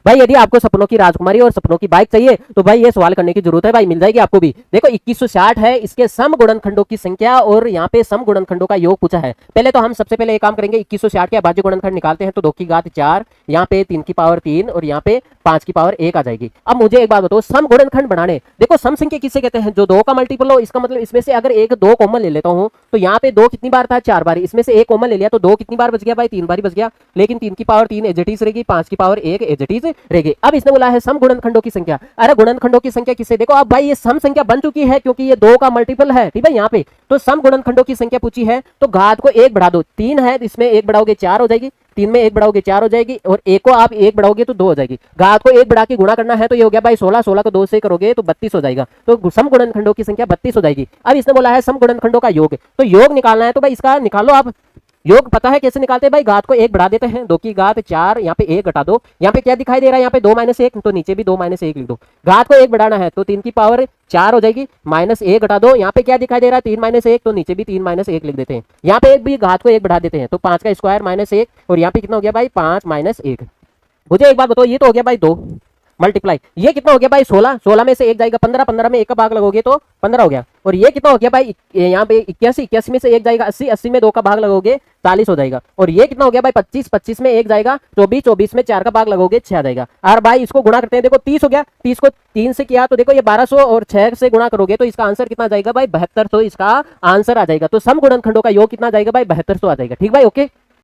भाई यदि आपको सपनों की राजकुमारी और सपनों की बाइक चाहिए तो भाई ये सवाल करने की जरूरत है भाई, मिल जाएगी आपको भी। देखो 2160 है, इसके सम गुणनखंडों की संख्या और यहाँ पे सम गुणनखंडों का योग पूछा है। पहले तो हम सबसे पहले एक काम करेंगे, 2160 के अभाज्य गुणनखंड निकालते हैं। तो 2 की घात 4, यहाँ पे 3 की पावर 3 और यहाँ पे 5 की पावर 1 आ जाएगी। अब मुझे एक बात बताओ, सम गुणनखंड बनाने, देखो सम संख्या किसे कहते हैं, जो 2 का मल्टीपल हो। इसका मतलब इसमें से अगर एक 2 कॉमन ले लेता हूं तो यहाँ पे 2 कितनी बार था, 4 बार। इसमें से एक कॉमन ले लिया तो 2 कितनी बार बच गया भाई, 3 बार ही बच गया। लेकिन 3 की पावर 3 एज इट इज रहेगी, 5 की पावर 1 एज इट इज रहेगी। अब इसने बोला है सम गुणनखंडों की संख्या। अरे गुणनखंडों की संख्या किसे, देखो अब भाई ये सम संख्या बन चुकी है क्योंकि ये 2 का मल्टीपल है, ठीक है यहाँ पे। तो सम गुणनखंडों की संख्या पूछी है तो घात को 1 बढ़ा दो। 3 है इसमें 1 बढ़ाओगे 4 हो जाएगी, 3 में 1 बढ़ाओगे 4 हो जाएगी और 1 को आप 1 बढ़ाओगे तो 2 हो जाएगी। घात को 1 बढ़ा के गुणा करना है तो ये हो गया भाई 16, 16 को 2 से करोगे तो 32 हो जाएगा। तो सम गुणनखंडों की संख्या 32 हो जाएगी। अब इसने बोला है सम गुणनखंडों का योग, तो योग निकालना है तो भाई इसका निकालो आप। योग पता है कैसे निकालते हैं भाई, घात को 1 बढ़ा देते हैं, 2 की घात 4, यहाँ पे 1 घटा दो। यहाँ पे क्या दिखाई दे रहा है, यहाँ पे 2 - 1, तो नीचे भी 2 - 1 लिख दो। घात को 1 बढ़ाना है तो 3 की पावर 4 हो जाएगी, -1 घटा दो। यहाँ पे क्या दिखाई दे रहा है 3 - 1, तो नीचे भी 3 - 1 लिख देते हैं। यहाँ पे एक भी घात को 1 बढ़ा देते हैं तो 5 का स्क्वायर -1 और यहाँ पे कितना हो गया भाई 5 - 1। मुझे एक बात बताओ, ये तो हो गया भाई 2 मल्टीप्लाई, ये कितना हो गया भाई 16, 16 में से 1 जाएगा 15, 15 में 1 का भाग लगोगे तो 15 हो गया। और ये कितना हो गया भाई, यहाँ पे 81, 81 में से 1 जाएगा 80, 80 में 2 का भाग लगोगे 40 हो जाएगा। और ये कितना हो गया भाई 25, 25 में 1 जाएगा 24, 24 में 4 का भाग लगोगे 6 आ जाएगा। और भाई इसको गुणा करते हैं, देखो 30 हो गया, 30 को 3 से किया तो देखो ये 1200 और 6 से गुणा करोगे तो इसका आंसर कितना जाएगा भाई 7200, इसका आंसर आ जाएगा। तो सम गुणनखंडों का योग कितना जाएगा भाई 7200 आ जाएगा। ठीक भाई, ओके।